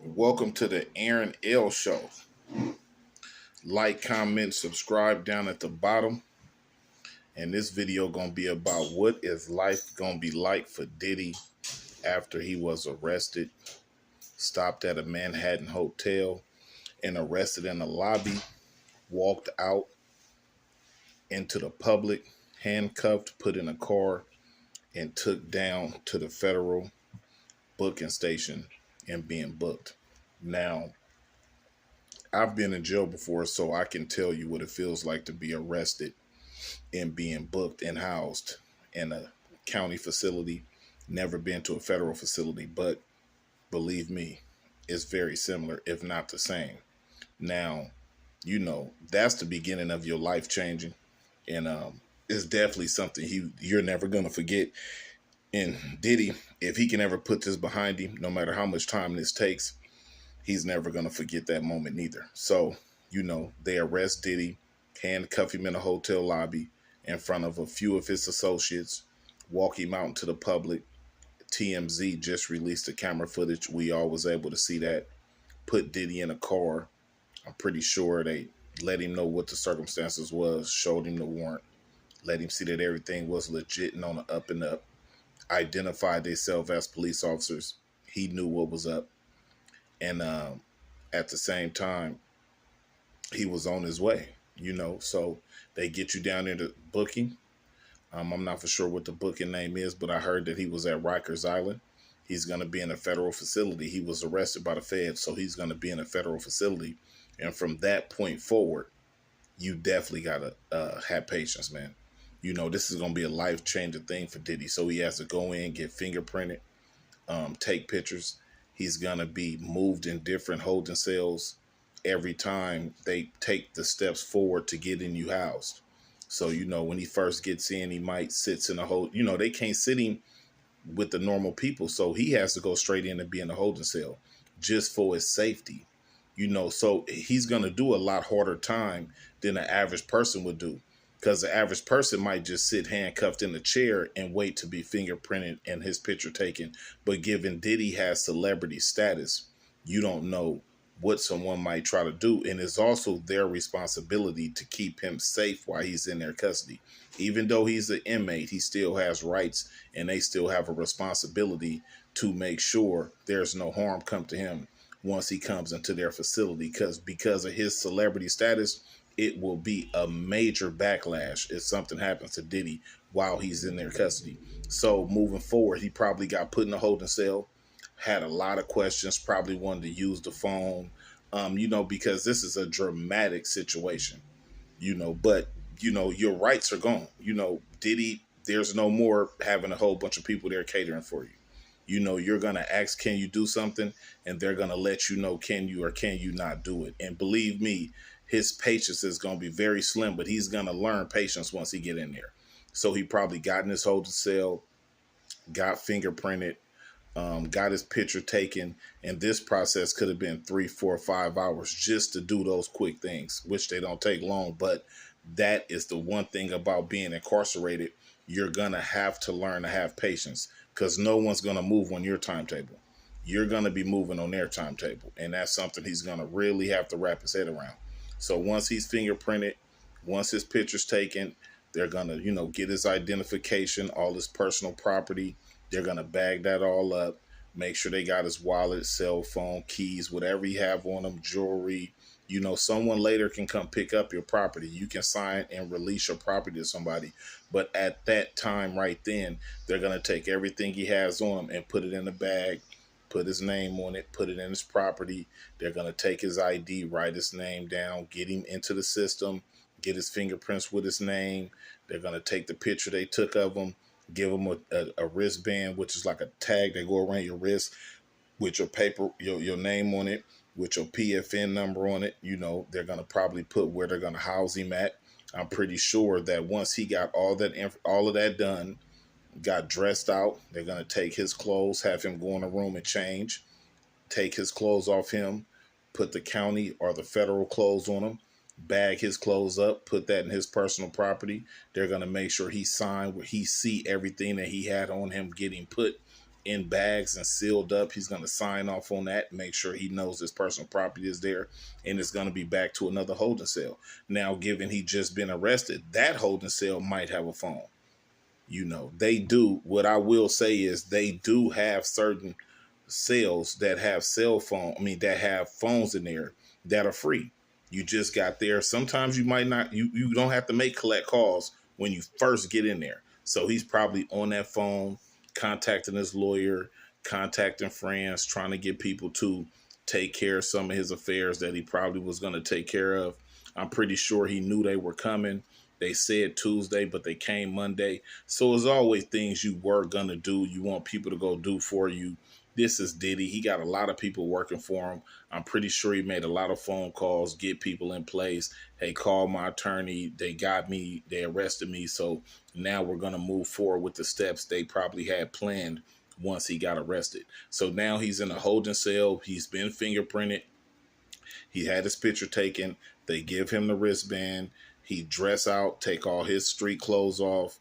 Welcome to the Aaron L. Show. Like, comment, subscribe down at the bottom. And this video gonna be about what is life gonna be like for Diddy after he was arrested, stopped at a Manhattan hotel, and arrested in the lobby, walked out into the public, handcuffed, put in a car, and took down to the federal booking station and being booked. Now, I've been in jail before, so I can tell you what it feels like to be arrested and being booked and housed in a county facility. Never been to a federal facility, but believe me, it's very similar, if not the same. Now, that's the beginning of your life changing, and it's definitely something you're never gonna forget. And Diddy, if he can ever put this behind him, no matter how much time this takes, he's never gonna forget that moment neither. So, they arrest Diddy, handcuff him in a hotel lobby in front of a few of his associates, walk him out into the public. TMZ just released the camera footage. We all was able to see that. Put Diddy in a car. I'm pretty sure they let him know what the circumstances was, showed him the warrant, let him see that everything was legit and on the up and up, identified themselves as police officers. He knew what was up. And at the same time, he was on his way, so they get you down there to booking. I'm not for sure what the booking name is, but I heard that he was at Rikers Island. He's going to be in a federal facility. He was arrested by the feds, so he's going to be in a federal facility. And from that point forward, you definitely got to have patience, man. This is going to be a life-changing thing for Diddy. So he has to go in, get fingerprinted, take pictures. He's going to be moved in different holding cells every time they take the steps forward to getting you housed. So, when he first gets in, he might sits in a hold. They can't sit him with the normal people. So he has to go straight in and be in a holding cell just for his safety. So he's going to do a lot harder time than an average person would do, because the average person might just sit handcuffed in a chair and wait to be fingerprinted and his picture taken. But given Diddy has celebrity status, you don't know what someone might try to do. And it's also their responsibility to keep him safe while he's in their custody. Even though he's an inmate, he still has rights, and they still have a responsibility to make sure there's no harm come to him once he comes into their facility. Because of his celebrity status, it will be a major backlash if something happens to Diddy while he's in their custody. So moving forward, he probably got put in a holding cell, had a lot of questions, probably wanted to use the phone, because this is a dramatic situation, but, your rights are gone. Diddy, there's no more having a whole bunch of people there catering for you. You're going to ask, can you do something? And they're going to let you know, can you or can you not do it? And believe me, his patience is going to be very slim, but he's going to learn patience once he get in there. So he probably got in his holding cell, got fingerprinted, got his picture taken, and this process could have been 3, 4, 5 hours just to do those quick things, which they don't take long. But that is the one thing about being incarcerated. You're going to have to learn to have patience, because no one's going to move on your timetable. You're going to be moving on their timetable, and that's something he's going to really have to wrap his head around. So once he's fingerprinted, once his picture's taken, they're going to, get his identification, all his personal property. They're going to bag that all up, make sure they got his wallet, cell phone, keys, whatever you have on him, jewelry. Someone later can come pick up your property. You can sign and release your property to somebody. But at that time right then, they're going to take everything he has on him and put it in a bag, put his name on it, put it in his property. They're going to take his ID, write his name down, get him into the system, get his fingerprints with his name. They're going to take the picture they took of him, give them a wristband, which is like a tag. They go around your wrist with your paper, your name on it, with your PFN number on it. They're going to probably put where they're going to house him at. I'm pretty sure that once he got all of that done, got dressed out, they're going to take his clothes, have him go in a room and change, take his clothes off him, put the county or the federal clothes on him, bag his clothes up, put that in his personal property. They're going to make sure he signed where he see everything that he had on him getting put in bags and sealed up. He's going to sign off on that, make sure he knows his personal property is there, and it's going to be back to another holding cell. Now, given he just been arrested, that holding cell might have a phone. You know, they do. What I will say is they do have certain cells that have that have phones in there that are free. You just got there. Sometimes you might not, you don't have to make collect calls when you first get in there. So he's probably on that phone, contacting his lawyer, contacting friends, trying to get people to take care of some of his affairs that he probably was going to take care of. I'm pretty sure he knew they were coming. They said Tuesday, but they came Monday. So as always, things you were going to do, you want people to go do for you. This is Diddy. He got a lot of people working for him. I'm pretty sure he made a lot of phone calls, get people in place. Hey, call my attorney. They got me. They arrested me. So now we're going to move forward with the steps they probably had planned once he got arrested. So now he's in a holding cell. He's been fingerprinted. He had his picture taken. They give him the wristband. He dress out, take all his street clothes off,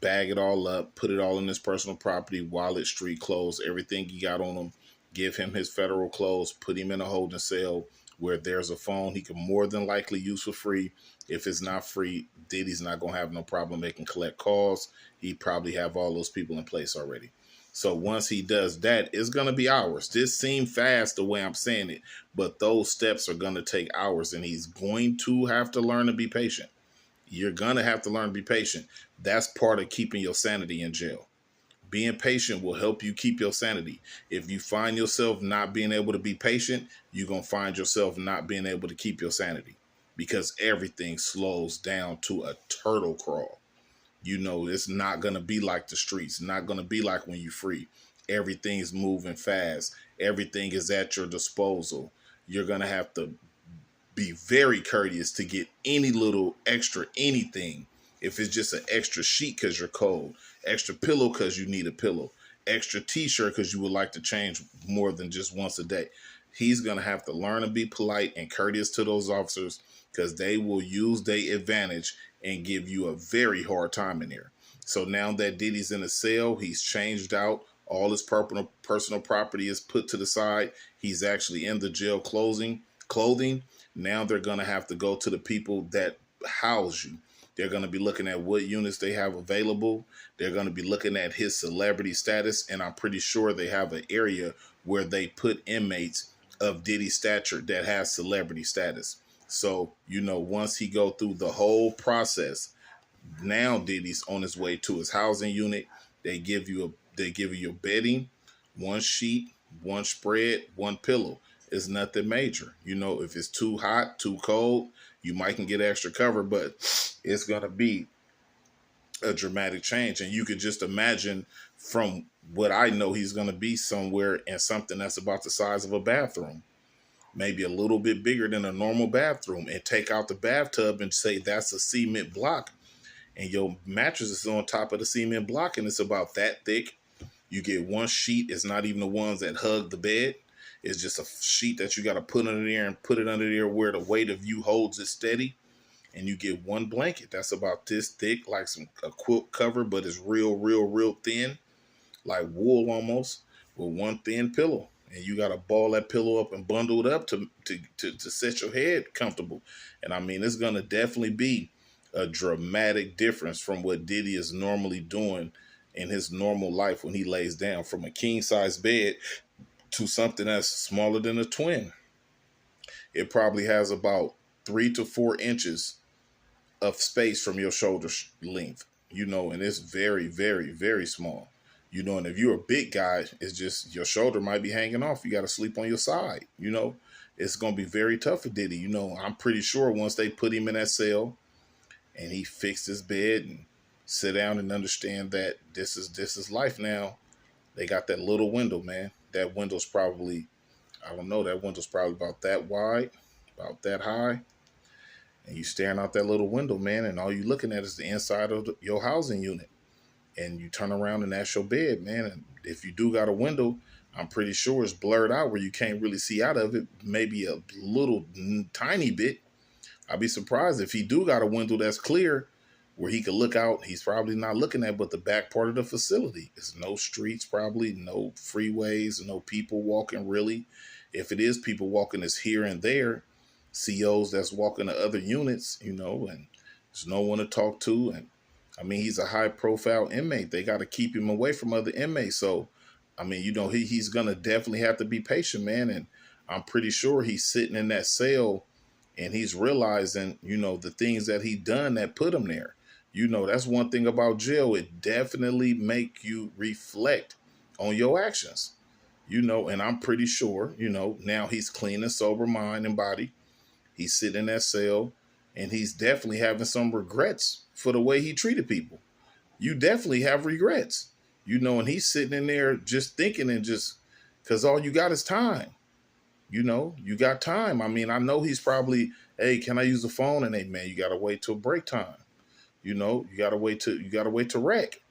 bag it all up, put it all in his personal property, wallet, street clothes, everything he got on him, give him his federal clothes, put him in a holding cell where there's a phone he can more than likely use for free. If it's not free, Diddy's not going to have no problem making collect calls. He probably have all those people in place already. So once he does that, it's going to be hours. This seems fast the way I'm saying it, but those steps are going to take hours, and he's going to have to learn to be patient. You're going to have to learn to be patient. That's part of keeping your sanity in jail. Being patient will help you keep your sanity. If you find yourself not being able to be patient, you're going to find yourself not being able to keep your sanity because everything slows down to a turtle crawl. You know, it's not going to be like the streets, not going to be like when you're free. Everything's moving fast. Everything is at your disposal. You're going to have to be very courteous to get any little extra anything. If it's just an extra sheet because you're cold, extra pillow because you need a pillow, extra t-shirt because you would like to change more than just once a day. He's going to have to learn to be polite and courteous to those officers because they will use their advantage and give you a very hard time in there. So now that Diddy's in a cell, he's changed out. All his personal property is put to the side. He's actually in the jail clothing. Now they're going to have to go to the people that house you. They're going to be looking at what units they have available. They're going to be looking at his celebrity status. And I'm pretty sure they have an area where they put inmates of Diddy stature that has celebrity status. So, you know, once he go through the whole process, now Diddy's on his way to his housing unit. They give you your bedding, one sheet, one spread, one pillow. It's nothing major. You know, if it's too hot, too cold, you might can get extra cover, but it's going to be a dramatic change. And you could just imagine from what I know, he's going to be somewhere in something that's about the size of a bathroom, maybe a little bit bigger than a normal bathroom, and take out the bathtub and say that's a cement block. And your mattress is on top of the cement block and it's about that thick. You get one sheet. It's not even the ones that hug the bed. It's just a sheet that you got to put under there and put it under there where the weight of you holds it steady. And you get one blanket that's about this thick, like a quilt cover, but it's real thin, like wool almost, with one thin pillow. And you got to ball that pillow up and bundle it up to set your head comfortable. And I mean, it's going to definitely be a dramatic difference from what Diddy is normally doing in his normal life when he lays down, from a king-size bed to something that's smaller than a twin. It probably has about 3 to 4 inches of space from your shoulder length, you know, and it's very small, you know. And if you're a big guy, it's just your shoulder might be hanging off. You got to sleep on your side, you know. It's going to be very tough for Diddy. You know, I'm pretty sure once they put him in that cell and he fixed his bed and sit down and understand that this is life now, they got that little window, man. That window's probably, I don't know, that window's probably about that wide, about that high. And you staring out that little window, man, and all you looking at is the inside of your housing unit. And you turn around and that's your bed, man. And if you do got a window, I'm pretty sure it's blurred out where you can't really see out of it, maybe a little tiny bit. I'd be surprised if he do got a window that's clear. where he could look out. He's probably not looking at but the back part of the facility. There's no streets, probably no freeways, no people walking really. If it is people walking, it's here and there. COs that's walking to other units, and there's no one to talk to. And I mean, he's a high profile inmate. They got to keep him away from other inmates. So, I mean, he's going to definitely have to be patient, man. And I'm pretty sure he's sitting in that cell and he's realizing, the things that he done that put him there. That's one thing about jail. It definitely make you reflect on your actions, and I'm pretty sure, now he's clean and sober mind and body. He's sitting in that cell and he's definitely having some regrets for the way he treated people. You definitely have regrets, and he's sitting in there just thinking and just because all you got is time. You got time. I mean, I know he's probably, hey, can I use the phone? And hey, man, you got to wait till break time. You got to wait to rec.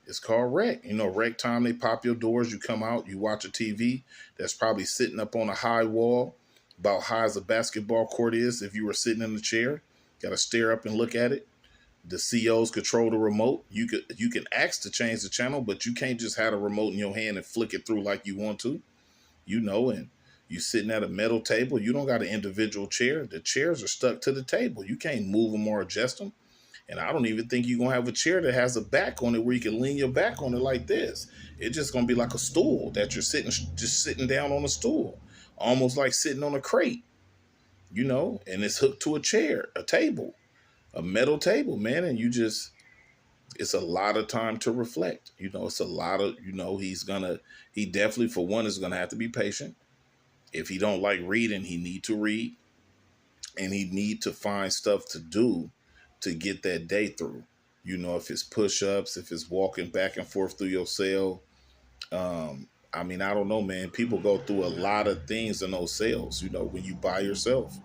It's called rec. Rec time, they pop your doors. You come out, you watch a TV that's probably sitting up on a high wall, about high as a basketball court is. If you were sitting in the chair, got to stare up and look at it. The COs control the remote. You can ask to change the channel, but you can't just have a remote in your hand and flick it through like you want to. And you sitting at a metal table. You don't got an individual chair. The chairs are stuck to the table. You can't move them or adjust them. And I don't even think you're going to have a chair that has a back on it where you can lean your back on it like this. It's just going to be like a stool that you're sitting down on a stool, almost like sitting on a crate, and it's hooked to a chair, a table, a metal table, man. And it's a lot of time to reflect. It's a lot of, he definitely, for one, is going to have to be patient. If he don't like reading, he need to read, and he need to find stuff to do to get that day through. If it's push-ups, if it's walking back and forth through your cell. I mean, I don't know, man. People go through a lot of things in those cells, when you by yourself.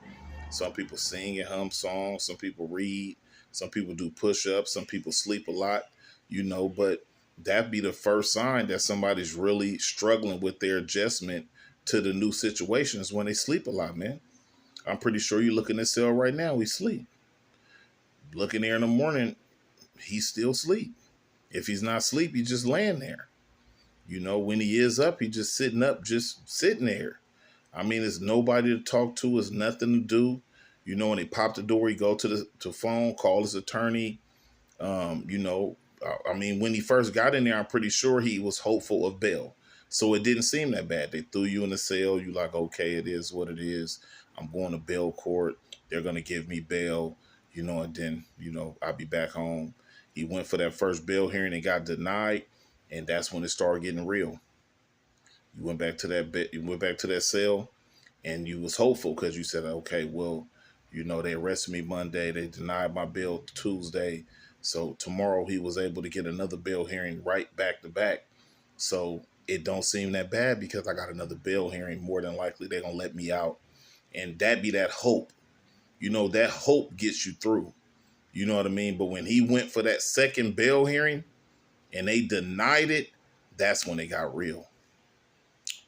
Some people sing and hum songs. Some people read. Some people do push-ups. Some people sleep a lot, but that'd be the first sign that somebody's really struggling with their adjustment to the new situations when they sleep a lot, man. I'm pretty sure you look in this cell right now, he sleep. Look in there in the morning, he's still asleep. If he's not asleep, he's just laying there. When he is up, he's just sitting up, just sitting there. I mean, there's nobody to talk to, there's nothing to do. When he pop the door, he go to the phone, call his attorney. I mean, when he first got in there, I'm pretty sure he was hopeful of bail. So it didn't seem that bad. They threw you in the cell. You like, okay, it is what it is. I'm going to bail court. They're going to give me bail, and then, I'll be back home. He went for that first bail hearing and got denied. And that's when it started getting real. You went back to that cell and you was hopeful because you said, okay, well, they arrested me Monday. They denied my bail Tuesday. So tomorrow he was able to get another bail hearing right back to back. So it don't seem that bad because I got another bail hearing. More than likely, they're going to let me out. And that be that hope. That hope gets you through. You know what I mean? But when he went for that second bail hearing and they denied it, that's when it got real.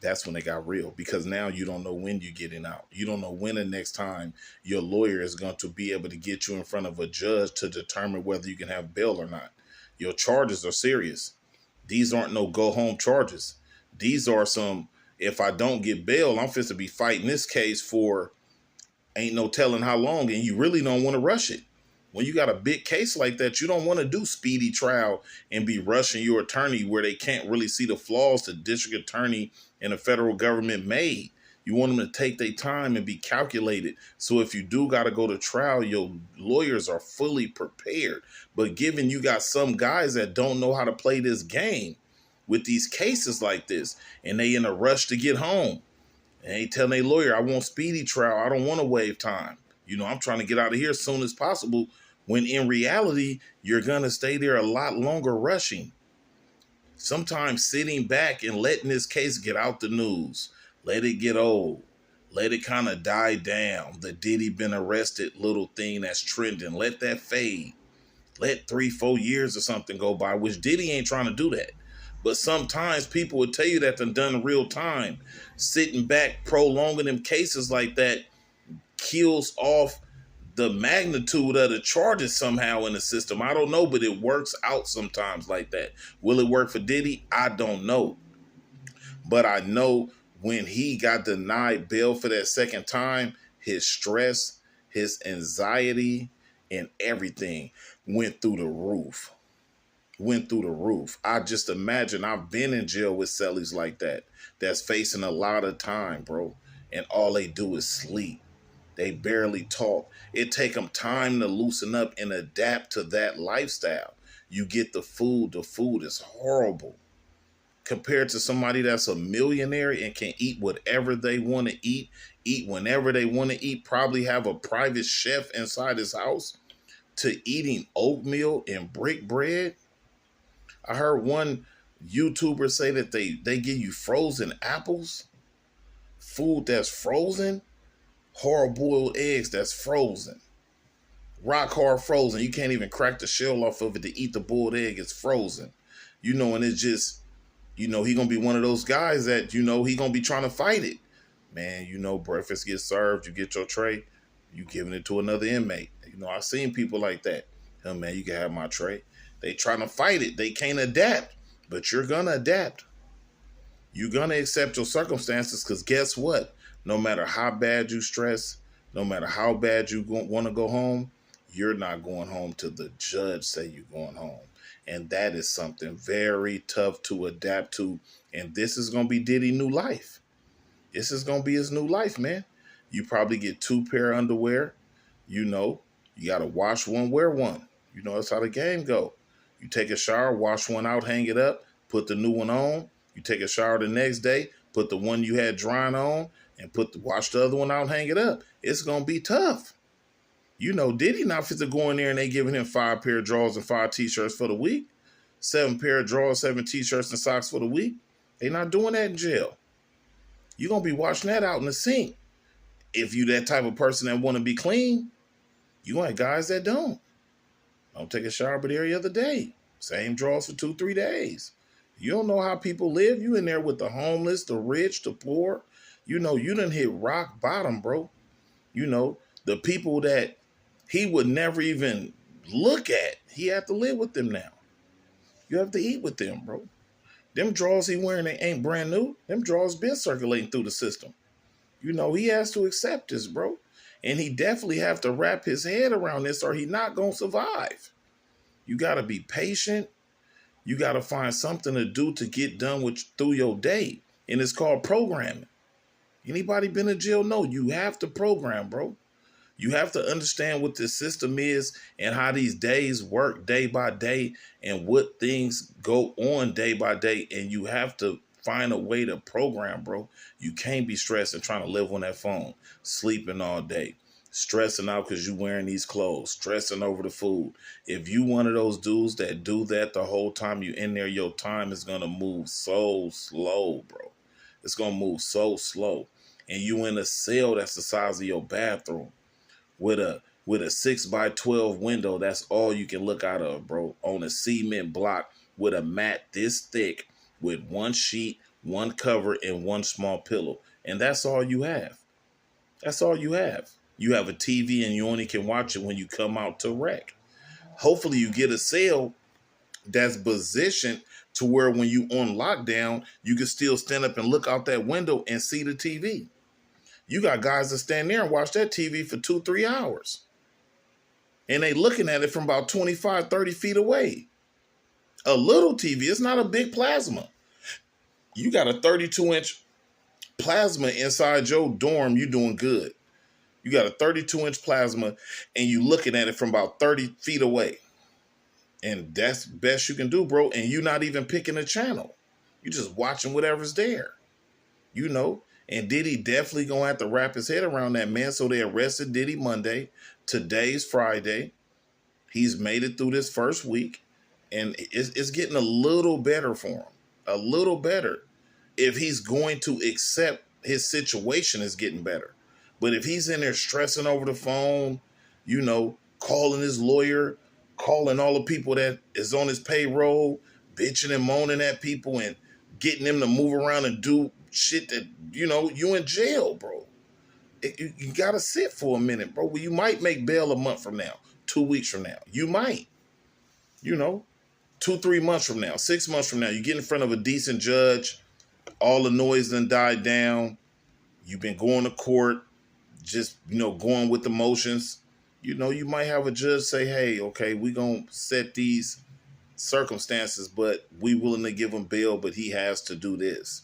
That's when it got real because now you don't know when you're getting out. You don't know when the next time your lawyer is going to be able to get you in front of a judge to determine whether you can have bail or not. Your charges are serious. These aren't no go home charges. These are some, if I don't get bail, I'm fit to be fighting this case for ain't no telling how long, and you really don't want to rush it. When you got a big case like that, you don't want to do speedy trial and be rushing your attorney where they can't really see the flaws the district attorney and the federal government made. You want them to take their time and be calculated. So if you do got to go to trial, your lawyers are fully prepared. But given you got some guys that don't know how to play this game with these cases like this, and they in a rush to get home, and they telling their lawyer, I want speedy trial. I don't want to waive time. I'm trying to get out of here as soon as possible. When in reality, you're going to stay there a lot longer rushing. Sometimes sitting back and letting this case get out the news, let it get old, let it kind of die down. The Diddy been arrested little thing that's trending, let that fade. Let 3-4 years or something go by, which Diddy ain't trying to do that. But sometimes people would tell you that they've done real time. Sitting back, prolonging them cases like that kills off the magnitude of the charges somehow in the system. I don't know, but it works out sometimes like that. Will it work for Diddy? I don't know. But I know when he got denied bail for that second time, his stress, his anxiety, and everything went through the roof. Went through the roof. I just imagine, I've been in jail with cellies like that, that's facing a lot of time, bro. And all they do is sleep. They barely talk. It take them time to loosen up and adapt to that lifestyle. You get the food. The food is horrible compared to somebody that's a millionaire and can eat whatever they want to eat whenever they want to eat, probably have a private chef inside his house, to eating oatmeal and brick bread. I heard one YouTuber say that they give you frozen apples, food that's frozen, hard boiled eggs that's frozen, rock hard frozen. You can't even crack the shell off of it to eat the boiled egg. It's frozen. And it's just, he gonna be one of those guys that, he gonna be trying to fight it. Man, breakfast gets served, you get your tray, you giving it to another inmate. I've seen people like that. Oh man, you can have my tray. They trying to fight it. They can't adapt, but you're gonna adapt. You're gonna accept your circumstances, because guess what? No matter how bad you stress, no matter how bad you want to go home, you're not going home till the judge say you're going home. And that is something very tough to adapt to. And this is going to be Diddy's new life. This is going to be his new life, man. You probably get 2 pair of underwear. You got to wash one, wear one. That's how the game go. You take a shower, wash one out, hang it up, put the new one on. You take a shower the next day, put the one you had drying on, and wash the other one out and hang it up. It's going to be tough. Diddy not fit to go in there and they giving him 5 pair of drawers and 5 t-shirts for the week. 7 pair of drawers, 7 t-shirts and socks for the week. They not doing that in jail. You're going to be washing that out in the sink. If you that type of person that want to be clean, you want guys that don't take a shower but every other day. Same drawers for 2-3 days. You don't know how people live. You in there with the homeless, the rich, the poor. You done hit rock bottom, bro. The people that he would never even look at, he had to live with them now. You have to eat with them, bro. Them drawers he wearing, they ain't brand new. Them drawers been circulating through the system. He has to accept this, bro. And he definitely have to wrap his head around this, or he not going to survive. You got to be patient. You got to find something to do to get done through your day. And it's called programming. Anybody been in jail? No, you have to program, bro. You have to understand what this system is and how these days work day by day and what things go on day by day. And you have to find a way to program, bro. You can't be stressed and trying to live on that phone, sleeping all day, stressing out because you wearing these clothes, stressing over the food. If you one of those dudes that do that the whole time you in there, your time is going to move so slow, bro. It's going to move so slow. And you in a cell that's the size of your bathroom, with a 6x12 window. That's all you can look out of, bro. On a cement block with a mat this thick, with one sheet, one cover, and one small pillow. And that's all you have. That's all you have. You have a TV and you only can watch it when you come out to rec. Hopefully you get a cell that's positioned to where when you on lockdown, you can still stand up and look out that window and see the TV. You got guys that stand there and watch that TV for 2-3 hours. And they looking at it from about 25, 30 feet away. A little TV, it's not a big plasma. You got a 32-inch plasma inside your dorm, you doing good. You got a 32-inch plasma and you looking at it from about 30 feet away. And that's the best you can do, bro. And you not even picking a channel. You just watching whatever's there. And Diddy definitely gonna have to wrap his head around that, man. So they arrested Diddy Monday. Today's Friday. He's made it through this first week. And it's getting a little better for him. A little better. If he's going to accept his situation is getting better. But if he's in there stressing over the phone, calling his lawyer, calling all the people that is on his payroll, bitching and moaning at people and getting them to move around and do shit that, you in jail, bro. You got to sit for a minute, bro. You might make bail a month from now, 2 weeks from now. You might, 2, 3 months from now, 6 months from now. You get in front of a decent judge. All the noise done died down. You've been going to court, just, going with the motions. You might have a judge say, hey, okay, we going to set these circumstances, but we willing to give him bail, but he has to do this.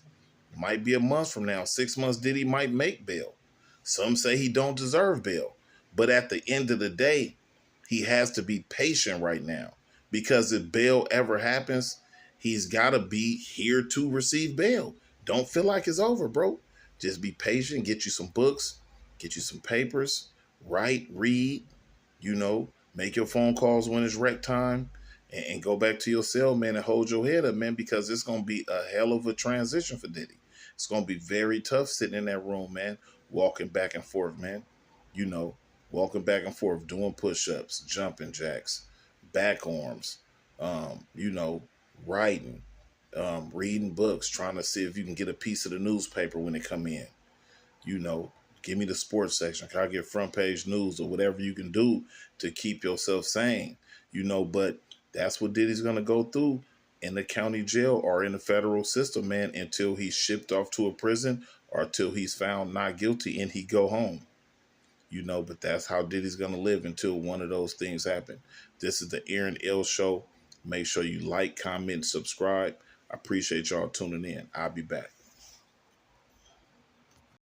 Might be a month from now, 6 months, Diddy might make bail. Some say he don't deserve bail. But at the end of the day, he has to be patient right now. Because if bail ever happens, he's got to be here to receive bail. Don't feel like it's over, bro. Just be patient, get you some books, get you some papers, write, read, make your phone calls when it's rec time, and go back to your cell, man, and hold your head up, man, because it's going to be a hell of a transition for Diddy. It's going to be very tough sitting in that room, man, walking back and forth, man. Walking back and forth, doing push-ups, jumping jacks, back arms, writing, reading books, trying to see if you can get a piece of the newspaper when they come in. Give me the sports section. Can I get front page news or whatever you can do to keep yourself sane? But that's what Diddy's going to go through in the county jail or in the federal system, man, until he's shipped off to a prison or until he's found not guilty and he go home. But that's how Diddy's going to live until one of those things happen. This is the Aaron L Show. Make sure you like, comment, subscribe. I appreciate y'all tuning in. I'll be back.